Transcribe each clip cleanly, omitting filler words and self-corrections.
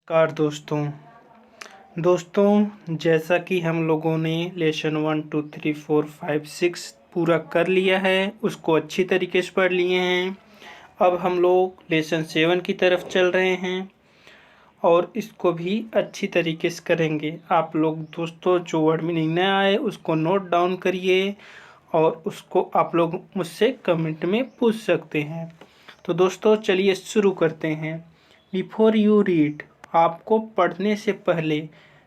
Car दोस्तों जैसा कि हम लोगों ने लेसन 1 2 3 4 5 6 पूरा कर लिया है, उसको अच्छी तरीके से पढ़ लिए हैं। अब हम लोग लेसन 7 की तरफ चल रहे हैं और इसको भी अच्छी तरीके से करेंगे। आप लोग दोस्तों जो वर्ड मीनिंग न आए उसको नोट डाउन करिए और उसको आप लोग मुझसे कमेंट में पूछ सकते हैं। तो दोस्तों चलिए शुरू करते हैं। बिफोर यू रीड, आपको पढ़ने से पहले,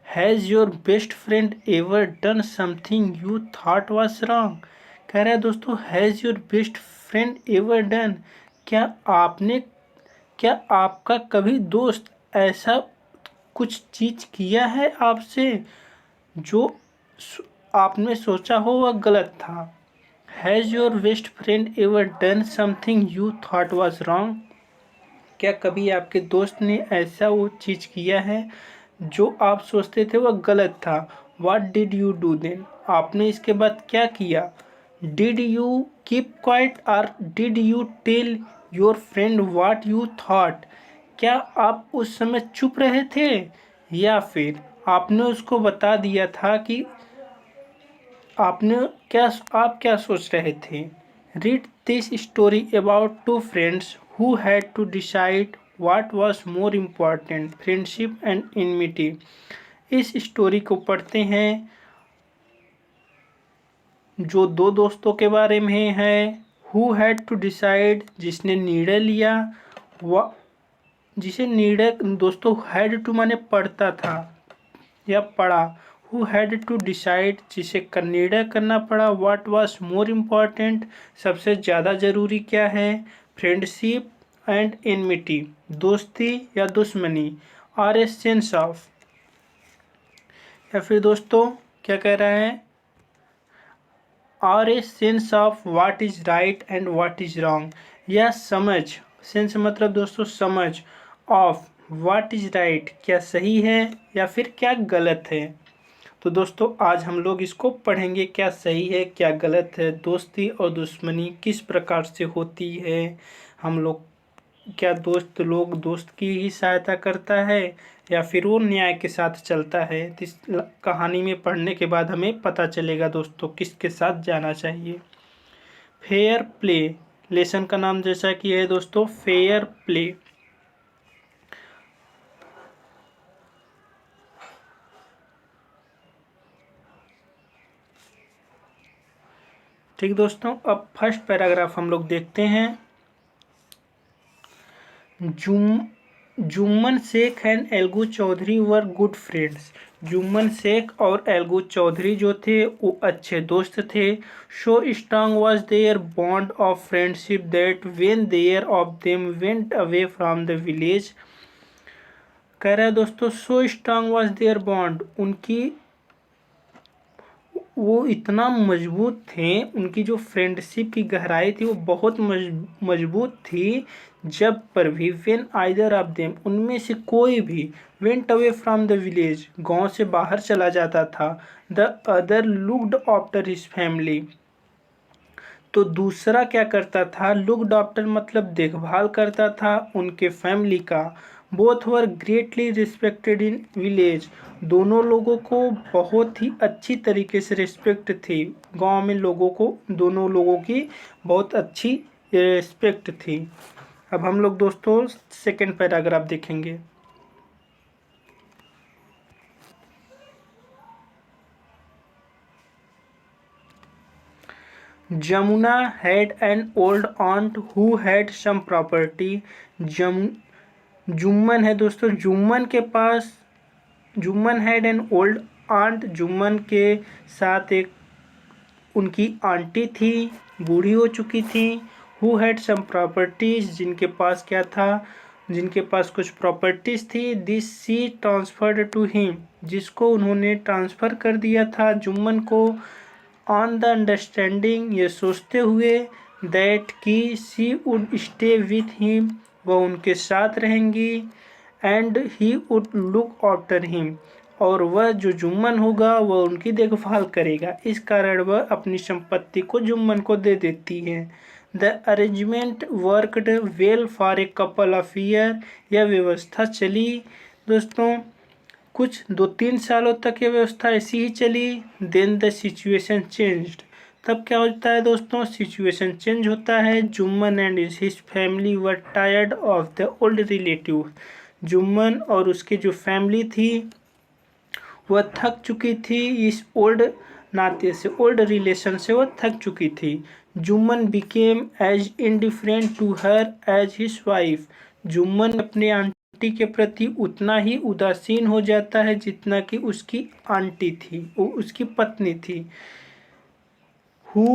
has your best friend ever done something you thought was wrong. कह रहा है दोस्तों, has your best friend ever done, क्या आपका कभी दोस्त ऐसा कुछ चीज़ किया है आपसे जो आपने सोचा हो वह गलत था। Has your best friend ever done something you thought was wrong, क्या कभी आपके दोस्त ने ऐसा वो चीज़ किया है जो आप सोचते थे वह गलत था। What did you do then, आपने इसके बाद क्या किया। Did you keep quiet or did you tell your friend what you thought, क्या आप उस समय चुप रहे थे या फिर आपने उसको बता दिया था कि आप क्या सोच रहे थे। Read this story about two friends who had to decide what was more important, friendship and enmity. इस स्टोरी को पढ़ते हैं जो दो दोस्तों के बारे में है। हु हैड टू डिसाइड, जिसने निर्णय लिया, जिसे निर्णय दोस्तों हैड टू माने पढ़ता था या पढ़ा। हु हैड टू डिसाइड, जिसे निर्णय करना पड़ा। व्हाट वाज मोर इम्पॉर्टेंट, सबसे ज़्यादा ज़रूरी क्या है। फ्रेंडशिप एंड एनमिटी, दोस्ती या दुश्मनी। आर ए सेंस ऑफ, या फिर दोस्तों क्या कह रहा है, are a sense of what is right and what is wrong, या समझ। सेंस मतलब दोस्तों समझ, ऑफ व्हाट इज राइट, क्या सही है या फिर क्या गलत है। तो दोस्तों आज हम लोग इसको पढ़ेंगे, क्या सही है क्या गलत है, दोस्ती और दुश्मनी किस प्रकार से होती है। हम लोग क्या दोस्त की ही सहायता करता है या फिर वो न्याय के साथ चलता है। तो इस कहानी में पढ़ने के बाद हमें पता चलेगा दोस्तों किसके साथ जाना चाहिए। फेयर प्ले, लेसन का नाम जैसा कि है दोस्तों फेयर प्ले। ठीक दोस्तों, अब फर्स्ट पैराग्राफ हम लोग देखते हैं। Jumman Sheikh and Algu Chaudhary were good friends. Jumman Sheikh और एल्गू चौधरी जो थे वो अच्छे दोस्त थे। So strong was their bond of friendship that when their of them went away from the village. कह रहा है दोस्तों, so strong was their bond, वो इतना मजबूत थे, उनकी जो फ्रेंडशिप की गहराई थी वो बहुत मजबूत थी। जब पर भी वेन आइदर ऑफ देम, उनमें से कोई भी, went away from the village, गांव से बाहर चला जाता था, the other looked after his family, तो दूसरा क्या करता था। लुक्ड आफ्टर मतलब देखभाल करता था उनके फैमिली का। Both were greatly respected in village, दोनों लोगों को बहुत ही अच्छी तरीके से रिस्पेक्ट थी गांव में लोगों को, दोनों लोगों की बहुत अच्छी रिस्पेक्ट थी। अब हम लोग दोस्तों सेकंड पैराग्राफ देखेंगे। Jamuna had an old aunt who had some property। Jumman है दोस्तों, Jumman had an old aunt, Jumman के साथ एक उनकी आंटी थी, बूढ़ी हो चुकी थी। हु हैड सम प्रॉपर्टीज, जिनके पास क्या था, जिनके पास कुछ प्रॉपर्टीज थी। This she transferred to him, जिसको उन्होंने ट्रांसफ़र कर दिया था जुम्मन को। ऑन द अंडरस्टैंडिंग, ये सोचते हुए, दैट कि सी वुड स्टे विथ हिम, वह उनके साथ रहेंगी। And he would look after him, और वह जो जुम्मन होगा वह उनकी देखभाल करेगा। इस कारण वह अपनी संपत्ति को जुम्मन को दे देती है। The arrangement worked well for a couple of year, यह व्यवस्था चली दोस्तों कुछ 2-3 सालों तक ये व्यवस्था ऐसी ही चली। Then the situation changed. तब क्या होता है दोस्तों, सिचुएशन चेंज होता है। Jumman and his family were tired of the old relative. Jumman और उसकी जो फैमिली थी वह थक चुकी थी इस ओल्ड नाते से, ओल्ड रिलेशन से वह थक चुकी थी। Jumman became as indifferent to her as his wife. Jumman अपने आंटी के प्रति उतना ही उदासीन हो जाता है जितना कि उसकी आंटी थी, वो उसकी पत्नी थी। Who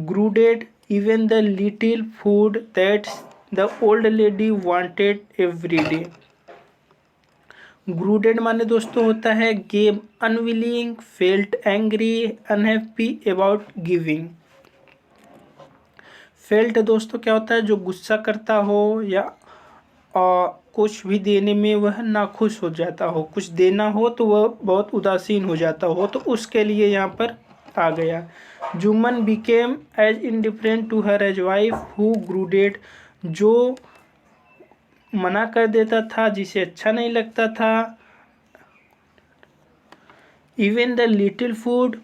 gruded even the little food that the old lady wanted every day। ग्रूडेड माने दोस्तों होता है gave unwilling, felt angry, unhappy about giving. Felt दोस्तों क्या होता है, जो गुस्सा करता हो या कुछ भी देने में वह नाखुश हो जाता हो, कुछ देना हो तो वह बहुत उदासीन हो जाता हो, तो उसके लिए यहाँ पर आ गया। Jumman became as indifferent to her as wife who grudged, जो मना कर देता था, जिसे अच्छा नहीं लगता था। इवन द लिटिल फूड,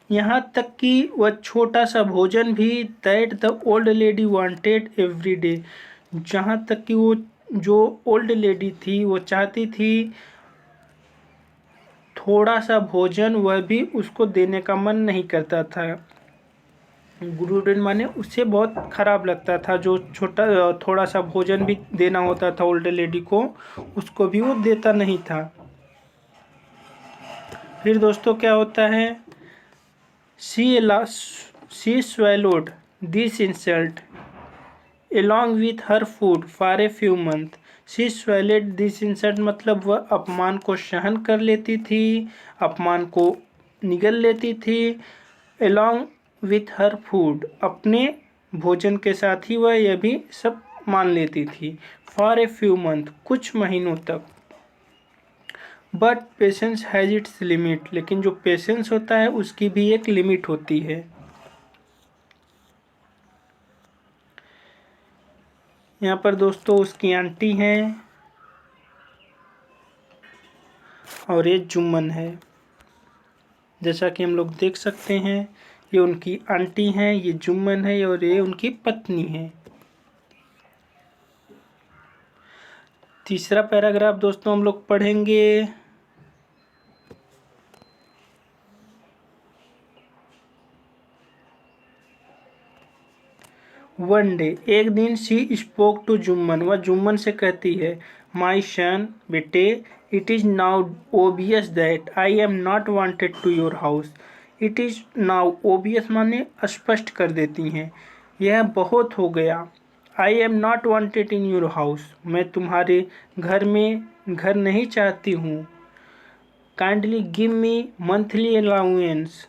यहाँ तक कि वह छोटा सा भोजन भी, that the old lady wanted every day, जहाँ तक कि वो जो ओल्ड लेडी थी वो चाहती थी थोड़ा सा भोजन, वह भी उसको देने का मन नहीं करता था। ग्रूडेड माने उसे बहुत खराब लगता था, जो छोटा थोड़ा सा भोजन भी देना होता था ओल्ड लेडी को, उसको भी वो देता नहीं था। फिर दोस्तों क्या होता है, she swallowed this insult along with her food for a few months। She swallowed this insult मतलब वह अपमान को सहन कर लेती थी, अपमान को निगल लेती थी। along with her food, अपने भोजन के साथ ही वह यह भी सब मान लेती थी। for a few months, कुछ महीनों तक। But patience has its limit, लेकिन जो पेशेंस होता है उसकी भी एक लिमिट होती है। यहाँ पर दोस्तों उसकी आंटी हैं और ये जुम्मन है। जैसा कि हम लोग देख सकते हैं, ये उनकी आंटी हैं, ये जुम्मन है और ये उनकी पत्नी है। तीसरा पैराग्राफ दोस्तों हम लोग पढ़ेंगे। वन डे, एक दिन, शी स्पोक टू जुम्मन, वह जुम्मन से कहती है, माई सन, बेटे, it is now obvious that I am not wanted to your house. It is now obvious माने स्पष्ट कर देती हैं, यह बहुत हो गया। I am not wanted in your house, मैं तुम्हारे घर में घर नहीं चाहती हूँ। Kindly give me monthly allowance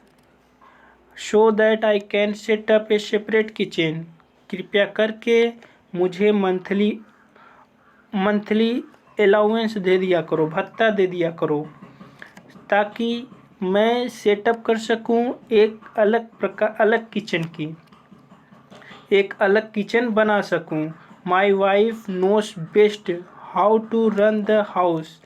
so that I can set up a separate kitchen. कृपया करके मुझे मंथली अलाउंस दे दिया करो, भत्ता दे दिया करो, ताकि मैं सेटअप कर सकूं एक अलग किचन की, एक अलग किचन बना सकूं। My wife knows best how to run the house,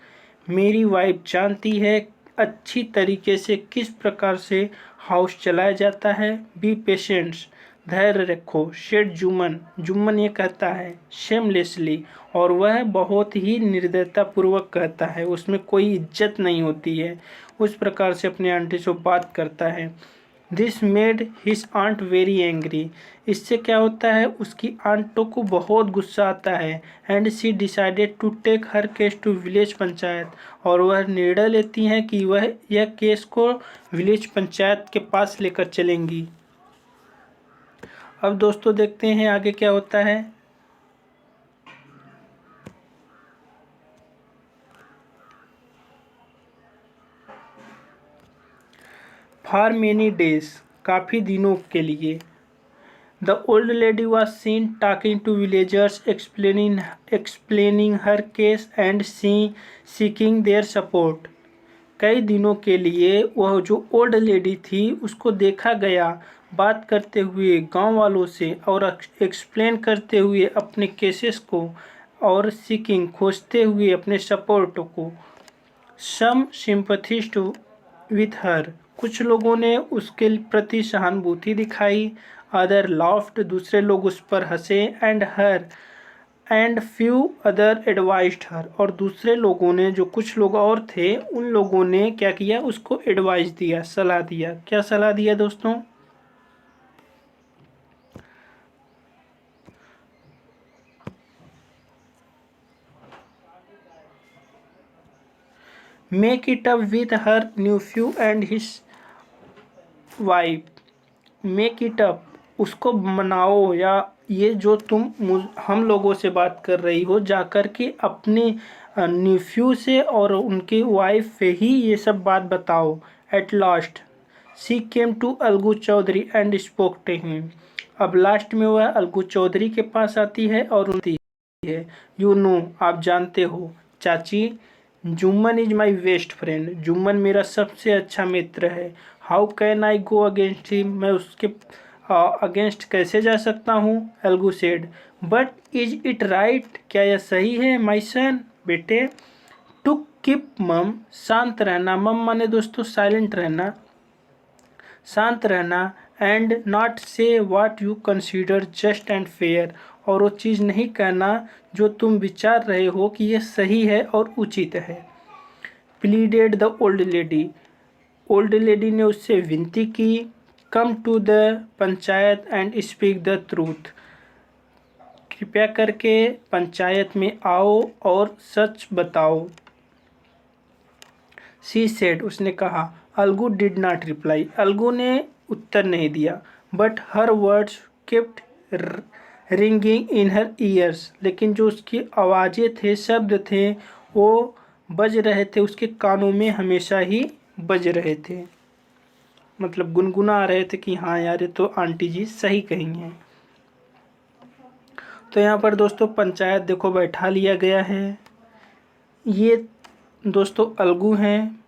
मेरी वाइफ जानती है अच्छी तरीके से किस प्रकार से हाउस चलाया जाता है। बी पेशेंट्स, धैर्य रखो। शेड जुम्मन ये कहता है शेमलेसली, और वह बहुत ही निर्दयतापूर्वक कहता है, उसमें कोई इज्जत नहीं होती है, उस प्रकार से अपने आंटी से बात करता है। This made his aunt very angry, इससे क्या होता है, उसकी आंटों को बहुत गुस्सा आता है। And she decided to take her case to village panchayat, और वह निर्णय लेती हैं कि वह यह केस को विलेज पंचायत के पास लेकर चलेंगी। अब दोस्तों देखते हैं आगे क्या होता है। फॉर मेनी डेज, काफ़ी दिनों के लिए, the old lady was seen talking to villagers, explaining her case and seeking their support. कई दिनों के लिए वह जो ओल्ड लेडी थी उसको देखा गया बात करते हुए गांव वालों से और एक्सप्लेन करते हुए अपने केसेस को और सीकिंग खोजते हुए अपने सपोर्ट को। सम सिंपथिस्ट विथ हर, कुछ लोगों ने उसके प्रति सहानुभूति दिखाई। अदर लाफ्ड, दूसरे लोग उस पर हंसे। एंड फ्यू अदर एडवाइज्ड हर, और दूसरे लोगों ने, जो कुछ लोग और थे, उन लोगों ने क्या किया, उसको एडवाइस दिया, सलाह दिया। क्या सलाह दिया दोस्तों? Make it up with her nephew and his wife. Make it up, उसको मनाओ, या ये जो तुम हम लोगों से बात कर रही हो, जाकर के अपने न्यूफ्यू से और उनकी वाइफ से ही ये सब बात बताओ। At last she came to Algu Chaudhary and spoke to him. अब लास्ट में वह अलगू चौधरी के पास आती है और उनती है, यू नो, आप जानते हो चाची, Jumman is my best friend, Jumman मेरा सबसे अच्छा मित्र है। How can I go against him, मैं उसके अगेंस्ट कैसे जा सकता हूँ? Algu said, but is it right, क्या यह सही है माई सन, बेटे? टू कीप मम, शांत रहना, मम माने दोस्तों साइलेंट रहना, शांत रहना। एंड नॉट से what you consider just and fair, और वो चीज़ नहीं कहना जो तुम विचार रहे हो कि ये सही है और उचित है। Pleaded the old lady, old lady ने उससे विनती की। Come to the panchayat and speak the truth, कृपया करके पंचायत में आओ और सच बताओ। शी सेड, उसने कहा। Algu did not reply, Algu ने उत्तर नहीं दिया। But her words kept ringing in her years, लेकिन जो उसकी आवाज़ें थे, शब्द थे, वो बज रहे थे उसके कानों में, हमेशा ही बज रहे थे, मतलब गुनगुना रहे थे कि हाँ यार, ये तो आंटी जी सही कही हैं। तो यहाँ पर दोस्तों पंचायत देखो बैठा लिया गया है। ये दोस्तों अलगू हैं,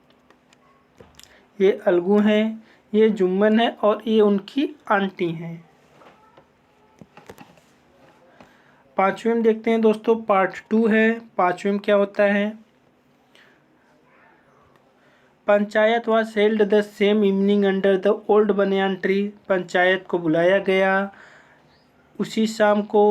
ये अलगू हैं, ये जुम्मन है और ये उनकी आंटी हैं। पांचवें में देखते हैं दोस्तों, पार्ट 2 है। पांचवें में क्या होता है? Panchayat was held the same evening under the old banyan tree, panchayat को बुलाया गया उसी शाम को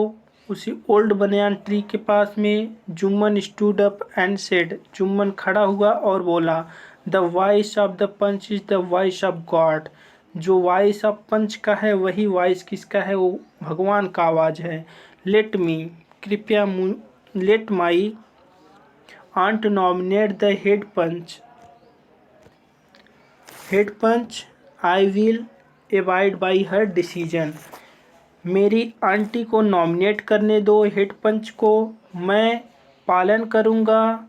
उसी ओल्ड बनियान ट्री के पास में। Jumman stood up and said, Jumman खड़ा हुआ और बोला, the voice of the panch is the voice of God, जो वॉइस ऑफ पंच का है वही वॉइस किसका है? वो भगवान का आवाज़ है। लेट मी, कृपया let my aunt nominate the head panch, head panch, I will abide by her decision, मेरी आंटी को नॉमिनेट करने दो हेड पंच को, मैं पालन करूँगा,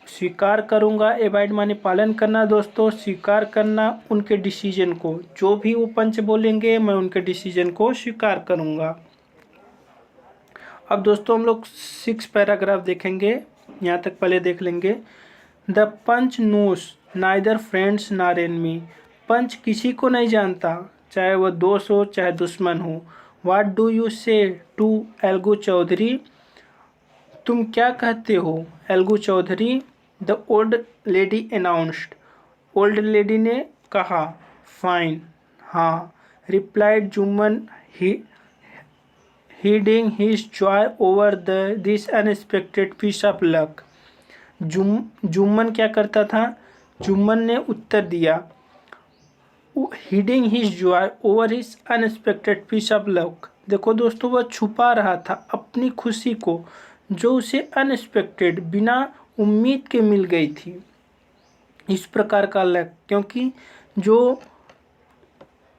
स्वीकार करूँगा। एबाइड माने पालन करना दोस्तों, स्वीकार करना उनके डिसीजन को, जो भी वो पंच बोलेंगे मैं उनके डिसीजन को स्वीकार करूँगा। अब दोस्तों हम लोग 6 पैराग्राफ देखेंगे, यहाँ तक पहले देख लेंगे। The panch knows neither friends nor enemy, panch किसी को नहीं जानता, चाहे वह दोस्त हो चाहे दुश्मन हो। What do you say to Algu Chaudhary, तुम क्या कहते हो Algu Chaudhary? The old lady announced, old lady ने कहा। फाइन, हाँ, replied Jumman heeding his joy over this unexpected piece of luck. Jumman क्या करता था? जुम्मन ने उत्तर दिया, heeding his joy over his unexpected piece of luck. देखो दोस्तों, वह छुपा रहा था अपनी खुशी को, जो उसे अनएक्सपेक्टेड, बिना उम्मीद के मिल गई थी, इस प्रकार का लक। क्योंकि जो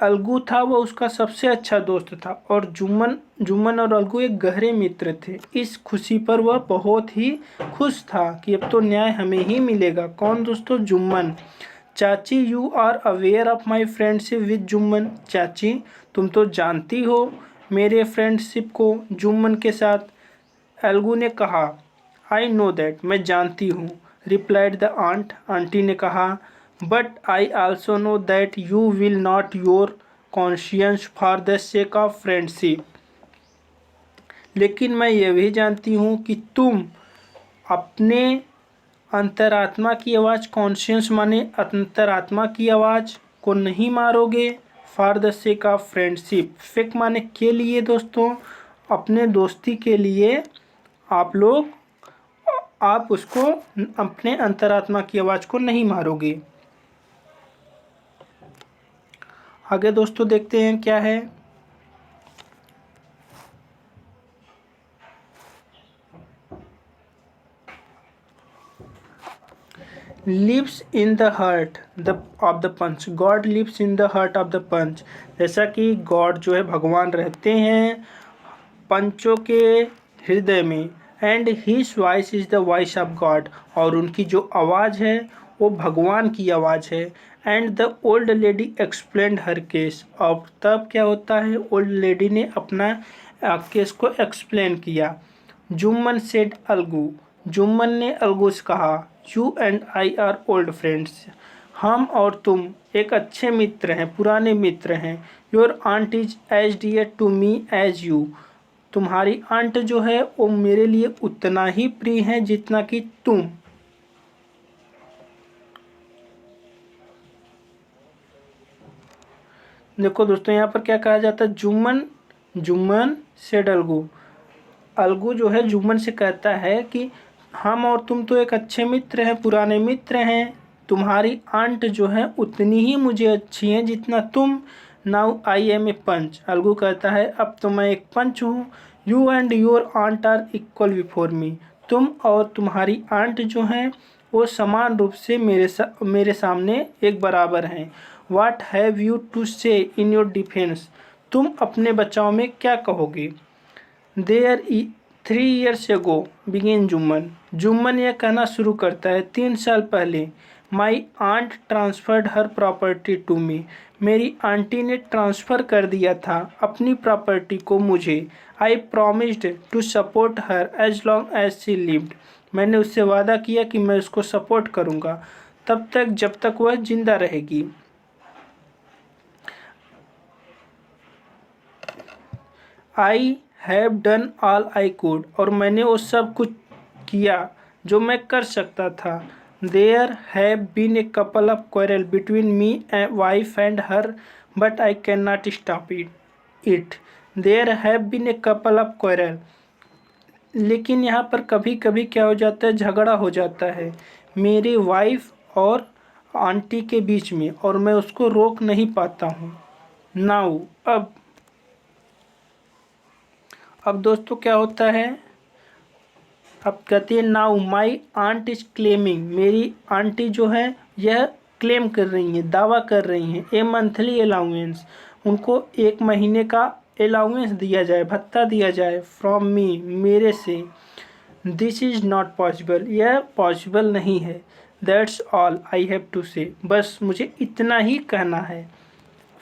अलगू था वह उसका सबसे अच्छा दोस्त था और जुम्मन और अलगू एक गहरे मित्र थे। इस खुशी पर वह बहुत ही खुश था कि अब तो न्याय हमें ही मिलेगा। कौन दोस्तों? जुम्मन। चाची, you are aware of my friendship with Jumman, चाची तुम तो जानती हो मेरे फ्रेंडशिप को जुम्मन के साथ। अलगू ने कहा, आई नो दैट, मैं जानती हूँ। रिप्लाइड द आंट, आंटी ने कहा, but I also know that you will not your conscience for the sake of friendship, लेकिन मैं यह भी जानती हूँ कि तुम अपने अंतरात्मा की आवाज़, कॉन्शियस माने अंतरात्मा की आवाज़ को नहीं मारोगे for the sake of friendship. Fake माने के लिए दोस्तों, अपने दोस्ती के लिए आप उसको, अपने अंतरात्मा की आवाज़ को नहीं मारोगे। आगे दोस्तों देखते हैं क्या है। Lives in the heart of the panch. God lives in the heart of the panch. जैसा कि गॉड जो है भगवान रहते हैं पंचों के हृदय में। And his voice is the voice of God. और उनकी जो आवाज़ है वो भगवान की आवाज़ है। And the old lady explained her case. और तब क्या होता है, ओल्ड लेडी ने अपना केस को एक्सप्लेन किया। जुम्मन सेड अलगू। जुम्मन ने अलगू से कहा, you and I R old friends. हम और तुम एक अच्छे मित्र हैं, पुराने मित्र हैं। Your aunt is as dear to me as you. तुम्हारी आंट जो है वो मेरे लिए उतना ही प्रिय है जितना कि तुम। देखो दोस्तों यहाँ पर क्या कहा जाता है, जुम्मन सेड अलगू। अलगू जो है जुम्मन से कहता है कि हम और तुम तो एक अच्छे मित्र हैं, पुराने मित्र हैं। तुम्हारी आंट जो है उतनी ही मुझे अच्छी है जितना तुम। Now I am a panch. Algu कहता है अब तो मैं एक पंच हूँ। You and your aunt are equal before me. तुम और तुम्हारी आंट जो हैं वो समान रूप से मेरे सामने एक बराबर हैं। वाट हैव यू टू से इन योर डिफेंस। तुम अपने बचाव में क्या कहोगे। There 3 years ago begin Jumman. Jumman यह कहना शुरू करता है, 3 साल पहले my aunt transferred her property to me. मेरी आंटी ने ट्रांसफ़र कर दिया था अपनी प्रॉपर्टी को मुझे। I promised to support her as long as she lived. मैंने उससे वादा किया कि मैं उसको सपोर्ट करूँगा तब तक जब तक वह जिंदा रहेगी। I have done all I could. और मैंने वो सब कुछ किया जो मैं कर सकता था। There have been a couple of quarrel between me and wife and her but I can not stop it. There have been a couple of quarrel. लेकिन यहाँ पर कभी कभी क्या हो जाता है, झगड़ा हो जाता है मेरी वाइफ और आंटी के बीच में और मैं उसको रोक नहीं पाता हूँ। नाउ अब दोस्तों क्या होता है, अब कहती है now my aunt is claiming. मेरी आंटी जो है यह क्लेम कर रही हैं, दावा कर रही हैं ए मंथली अलाउंस। उनको 1 महीने का अलाउंस दिया जाए, भत्ता दिया जाए फ्रॉम मी, मेरे से। This is not possible. यह पॉसिबल नहीं है। That's all I have to say. बस मुझे इतना ही कहना है।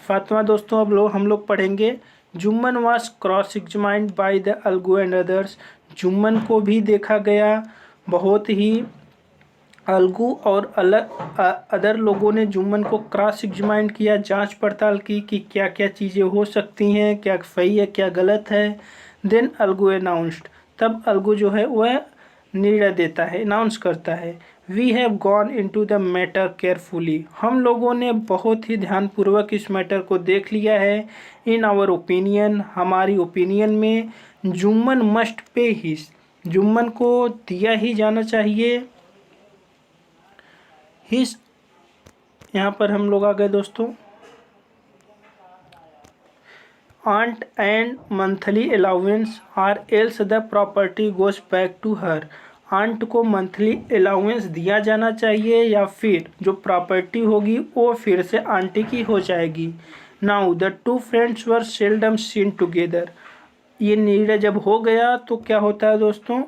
फातिमा दोस्तों अब हम लोग पढ़ेंगे। Jumman was cross examined by the Algu and others. Jumman को भी देखा गया, बहुत ही अलगू और अदर लोगों ने जुम्मन को क्रॉस एग्जामाइंड किया, जांच पड़ताल की कि क्या क्या चीज़ें हो सकती हैं, क्या सही है क्या गलत है। Then Algu announced. तब अलगू जो है वह निर्णय देता है, अनाउंस करता है। We have gone into the matter carefully. हम लोगों ने बहुत ही ध्यानपूर्वक इस मैटर को देख लिया है। इन आवर ओपिनियन, हमारी ओपिनियन में Jumman must pay his. Jumman को दिया ही जाना चाहिए हिज। यहाँ पर हम लोग आ गए दोस्तों। Aunt and monthly allowance or else the property goes back to her. Aunt को मंथली अलाउंस दिया जाना चाहिए या फिर जो प्रॉपर्टी होगी वो फिर से आंटी की हो जाएगी। Now the 2 friends were seldom seen together. ये निर्णय जब हो गया तो क्या होता है दोस्तों,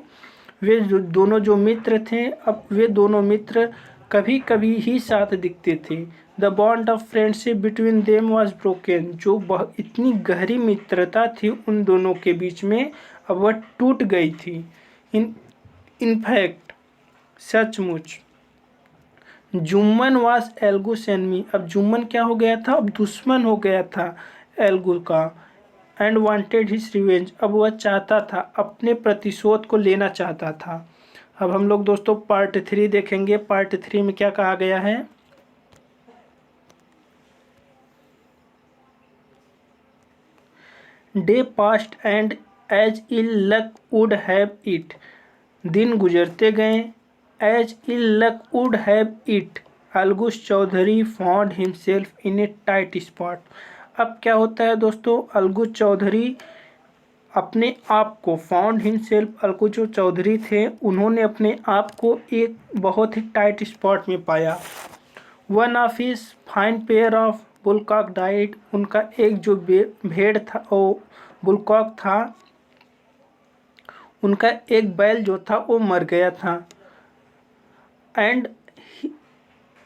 वे दोनों जो मित्र थे अब वे दोनों मित्र कभी कभी ही साथ दिखते थे। The bond of friendship between them was broken. जो इतनी गहरी मित्रता थी उन दोनों के बीच में अब वह टूट गई थी। इनफैक्ट सचमुच जुम्मन वाज एल्गूस एनमी। अब जुम्मन क्या हो गया था, अब दुश्मन हो गया था एल्गू का। एंड वांटेड हिज रिवेंज, अब वह चाहता था, अपने प्रतिशोध को लेना चाहता था। अब हम लोग दोस्तों पार्ट 3 देखेंगे। पार्ट 3 में क्या कहा गया है। Day passed and as ill luck would have it, दिन गुजरते गए, as ill luck would have it, Algu Chaudhary found himself in a tight spot. अब क्या होता है दोस्तों, अलगुस चौधरी अपने आप को, फाउंड हिमसेल्फ, अलगुस जो चौधरी थे उन्होंने अपने आप को एक बहुत ही टाइट स्पॉट में पाया। One of his fine pair of bullock died, उनका एक जो भेड़ था वो बुलकॉक था, उनका एक बैल जो था वो मर गया था। And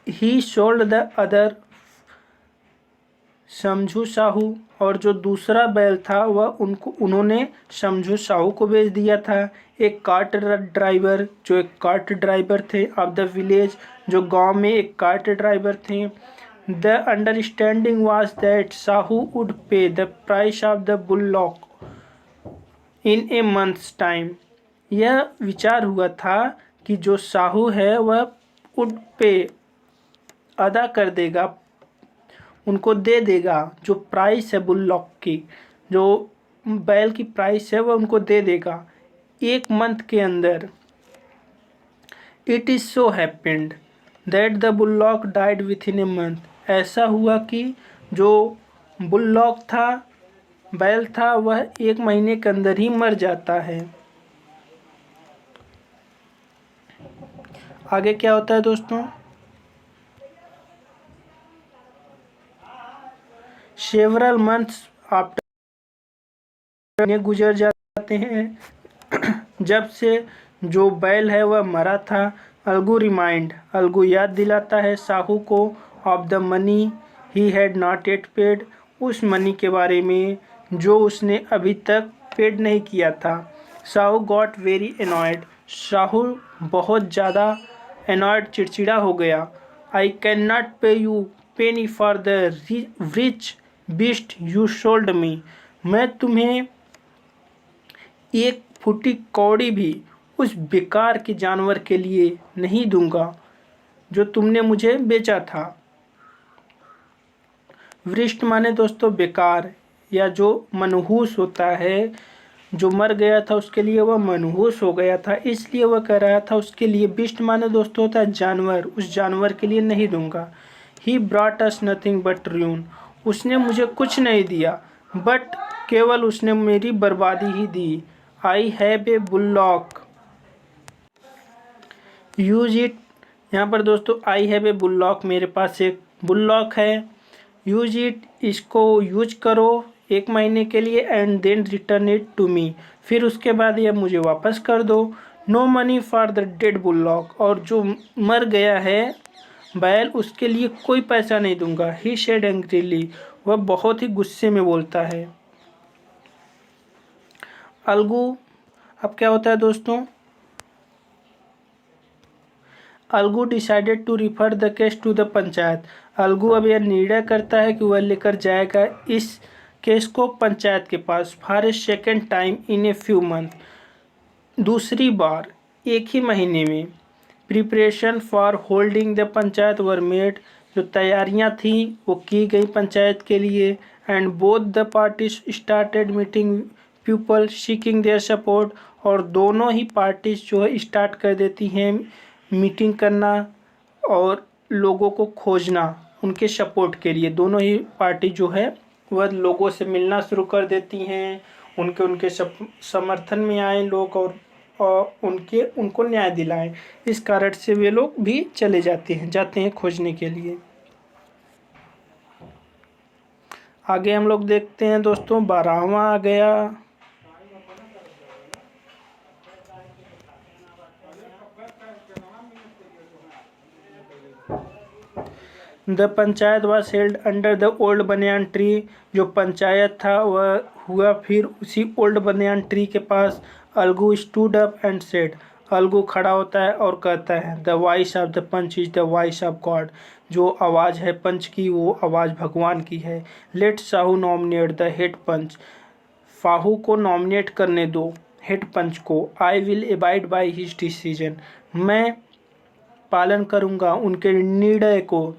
he sold the other, Samjhu Sahu, और जो दूसरा बैल था वह उन्होंने शमझू साहू को बेच दिया था। एक कार्ट ड्राइवर, जो एक कार्ट ड्राइवर थे ऑफ द विलेज, जो गांव में एक कार्ट ड्राइवर थे। The understanding was that Sahu would pay the price of the bullock in a month's time, यह विचार हुआ था कि जो साहू है वह वुड पे, अदा कर देगा, उनको दे देगा, जो प्राइस है बुलॉक की, जो बैल की प्राइस है वह उनको दे देगा 1 मंथ के अंदर। It is so happened that the bullock died with in a month, ऐसा हुआ कि जो बुलॉक था, बैल था, वह 1 महीने के अंदर ही मर जाता है। आगे क्या होता है दोस्तों, सेवरल मंथ्स आफ्टर गुजर जाते हैं जब से जो बैल है वह मरा था। अलगू रिमाइंड, अलगू याद दिलाता है साहू को of the money he had not yet paid, उस मनी के बारे में जो उसने अभी तक पेड नहीं किया था। Sahu got very annoyed, Sahu बहुत ज़्यादा एनॉयड, चिड़चिड़ा हो गया। I can not pay you penny for the rich beast you sold me, मैं तुम्हें एक फूटी कौड़ी भी उस बेकार के जानवर के लिए नहीं दूंगा जो तुमने मुझे बेचा था। वृष्ट माने दोस्तों बेकार, या जो मनहूस होता है, जो मर गया था उसके लिए वह मनहूस हो गया था, इसलिए वह कह रहा था उसके लिए। बिस्ट माने दोस्तों होता है जानवर, उस जानवर के लिए नहीं दूंगा। He brought us nothing but ruin, उसने मुझे कुछ नहीं दिया, बट केवल उसने मेरी बर्बादी ही दी। I have a bullock, use it, यहाँ पर दोस्तों आई हैव ए बुलॉक, मेरे पास एक बुलॉक है। यूज इट, इसको यूज करो 1 महीने के लिए, and then return it to me, फिर उसके बाद यह मुझे वापस कर दो। No money for the dead bullock, और जो मर गया है बैल उसके लिए कोई पैसा नहीं दूंगा। ही शेड एंग्रीली, वह बहुत ही गुस्से में बोलता है। अलगू, अब क्या होता है दोस्तों, Algu decided to refer the case to the panchayat, Algu अब यह निर्णय करता है कि वह लेकर जाएगा इस केस को पंचायत के पास। For a second time in a few month, दूसरी बार एक ही महीने में। Preparation for holding the panchayat were made, जो तैयारियां थी वो की गई पंचायत के लिए। And both the parties started meeting people seeking their support, और दोनों ही पार्टीज जो है स्टार्ट कर देती हैं मीटिंग करना और लोगों को खोजना उनके सपोर्ट के लिए। दोनों ही पार्टी जो है वह लोगों से मिलना शुरू कर देती हैं, उनके समर्थन में आए लोग, और उनको न्याय दिलाएं। इस कारण से वे लोग भी चले जाते हैं खोजने के लिए। आगे हम लोग देखते हैं दोस्तों 12वां आ गया। The panchayat was held under the old banyan tree, जो पंचायत था वह हुआ फिर उसी ओल्ड बनियान ट्री के पास। Algu stood up and said, Algu खड़ा होता है और कहता है the voice of the panch is the voice of God, जो आवाज़ है पंच की वो आवाज़ भगवान की है। Let Sahu nominate the head panch, फाहू को नॉमिनेट करने दो हेड पंच को। I will abide by his decision, मैं पालन करूँगा उनके निर्णय को।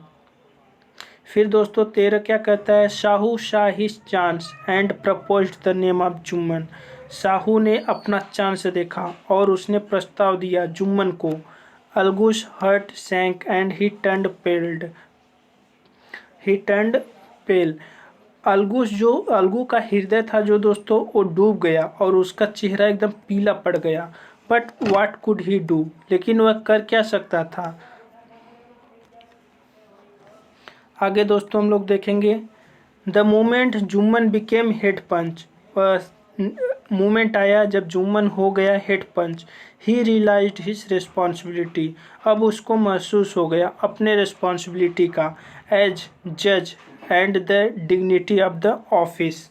फिर दोस्तों 13 क्या कहता है, Shahu Shah his chance and proposed the name of Jumman. Shahu ने अपना चांस देखा और उसने प्रस्ताव दिया जुम्मन को। अलगुस हर्ट सैंक एंड ही टर्न्ड पेल। अलगू का हृदय था जो दोस्तों वो डूब गया और उसका चेहरा एकदम पीला पड़ गया। But what could he do, लेकिन वह कर क्या सकता था। आगे दोस्तों हम लोग देखेंगे, the moment Jumman became head panch. Moment आया जब जुम्मन हो गया head panch. He realised his responsibility, अब उसको महसूस हो गया अपने रिस्पॉन्सिबिलिटी का। एज जज and the dignity of the office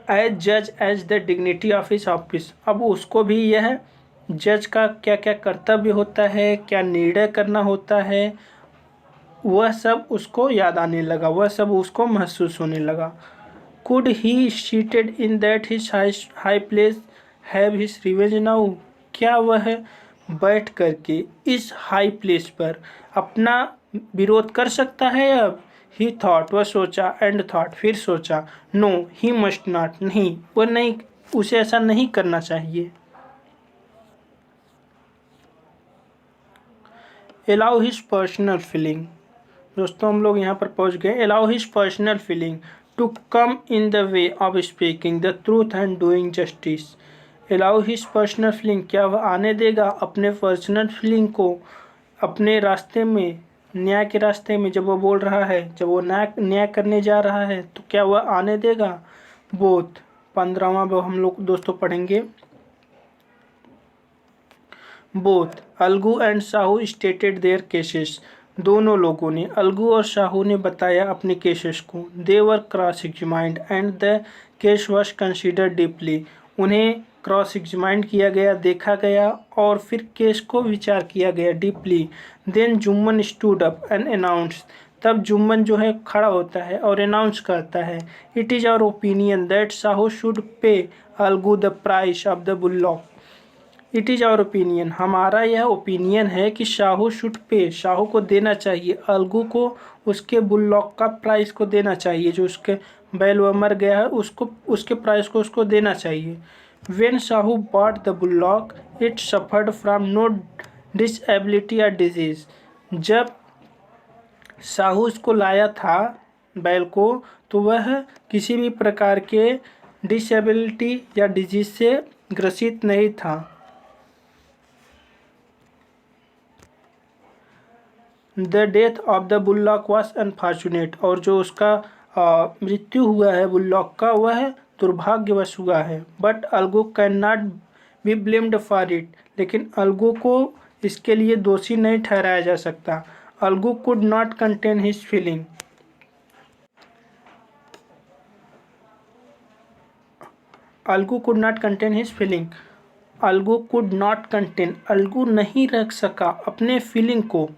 as जज as the dignity of his office. अब उसको भी यह जज का क्या क्या कर्तव्य होता है, क्या निर्णय करना होता है, वह सब उसको याद आने लगा, वह सब उसको महसूस होने लगा। Could he seated in that his high place have his revenge now, क्या वह बैठ करके इस हाई प्लेस पर अपना विरोध कर सकता है अब। ही थॉट, वह सोचा, एंड थॉट, फिर सोचा, नो ही मस्ट नॉट, नहीं वह नहीं, उसे ऐसा नहीं करना चाहिए। अलाउ हिज पर्सनल फीलिंग, दोस्तों हम लोग यहाँ पर पहुँच गए। Allow his personal feeling to come in the way of speaking the truth and doing justice. Allow his personal feeling, क्या वह आने देगा अपने पर्सनल फीलिंग को अपने रास्ते में, न्याय के रास्ते में। जब वो बोल रहा है, जब वो न्याय करने जा रहा है, तो क्या वह आने देगा। बोथ 15वां हम लोग दोस्तों पढ़ेंगे। Both Algu and Shahu stated their cases, दोनों लोगों ने, अलगू और शाहू ने बताया अपने केसेस को। They were cross examined and the case was consider deeply, उन्हें क्रॉस एग्जामाइंड किया गया, देखा गया और फिर केस को विचार किया गया deeply. Then Jumman stood up and announce, तब जुम्मन जो है खड़ा होता है और अनाउंस करता है, it is our opinion that Sahu should pay Algu the price of the bullock. It is our opinion, हमारा यह ओपिनियन है कि शाहू शुड पे, शाहू को देना चाहिए, अलगू को उसके बुल्लॉक का प्राइस को देना चाहिए, जो उसके बैल वह मर गया है उसको, उसके प्राइस को उसको देना चाहिए। When Sahu bought the bullock it suffered from no disability या डिजीज़, जब शाहू उसको लाया था बैल को, तो वह किसी भी प्रकार के डिसएबिलिटी या डिजीज से ग्रसित नहीं था। The death of the bullock was unfortunate, और जो उसका मृत्यु हुआ है बुल्लॉक का, वह दुर्भाग्यवश हुआ है। But Algu can not be blamed for it, लेकिन अलगू को इसके लिए दोषी नहीं ठहराया जा सकता। Algu could not contain his feeling, Algu could not contain his feeling, Algu could not contain, Algu नहीं रख सका अपने फीलिंग को,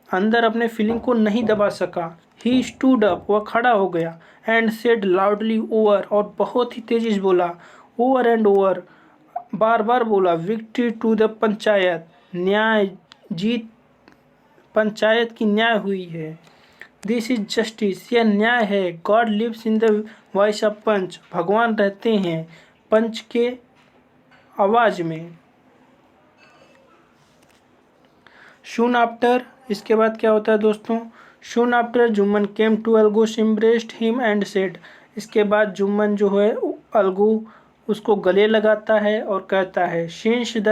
अंदर अपने फीलिंग को नहीं दबा सका। ही स्टूड अप, वह खड़ा हो गया, एंड सेड लाउडली ओवर, और बहुत ही तेजी से बोला, ओवर एंड ओवर, बार बार बोला, विक्ट्री टू द पंचायत, न्याय जीत, पंचायत की न्याय हुई है। दिस इज जस्टिस, यह न्याय है। God lives in the voice of panch, भगवान रहते हैं पंच के आवाज में। शून आफ्टर, इसके बाद क्या होता है दोस्तों, soon after Jumman came to Algu embraced him and said, इसके बाद जुम्मन जो है अलगू उसको गले लगाता है और कहता है, सिंस द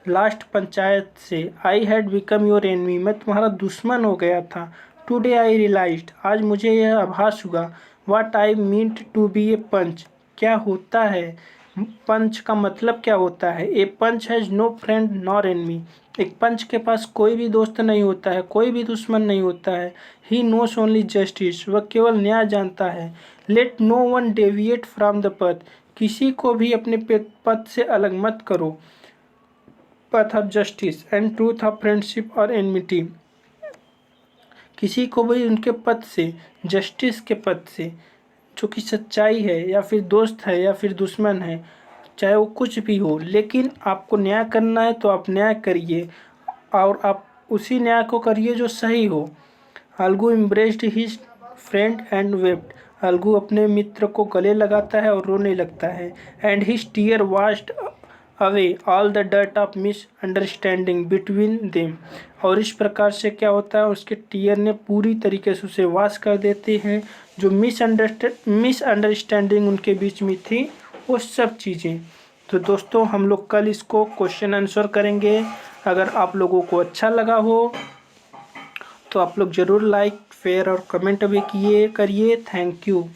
लास्ट पंचायत से I had become your enemy, मैं तुम्हारा दुश्मन हो गया था। टुडे आई रियलाइज्ड, आज मुझे यह आभास हुआ, what I meant to be a panch, क्या होता है पंच का मतलब क्या होता है। A panch has no friend nor enemy, एक पंच के पास कोई भी दोस्त नहीं होता है, कोई भी दुश्मन नहीं होता है। ही नोस ओनली जस्टिस, वह केवल न्याय जानता है। Let no one deviate from the path, किसी को भी अपने पथ से अलग मत करो। Path of justice and truth of friendship और एनमिटी, किसी को भी उनके पद से, जस्टिस के पद से, जो कि सच्चाई है या फिर दोस्त है या फिर दुश्मन है, चाहे वो कुछ भी हो, लेकिन आपको न्याय करना है तो आप न्याय करिए और आप उसी न्याय को करिए जो सही हो। Algu embraced his friend and wept. Algu अपने मित्र को गले लगाता है और रोने लगता है। And his tear washed away all the dirt of misunderstanding between them. और इस प्रकार से क्या होता है, उसके टीयर ने पूरी तरीके से उसे वाश कर देते हैं, जो मिसअंडरस्टैंडिंग उनके बीच में थी वो सब चीज़ें। तो दोस्तों हम लोग कल इसको क्वेश्चन आंसर करेंगे। अगर आप लोगों को अच्छा लगा हो तो आप लोग ज़रूर लाइक, शेयर और कमेंट भी करिए। Thank you.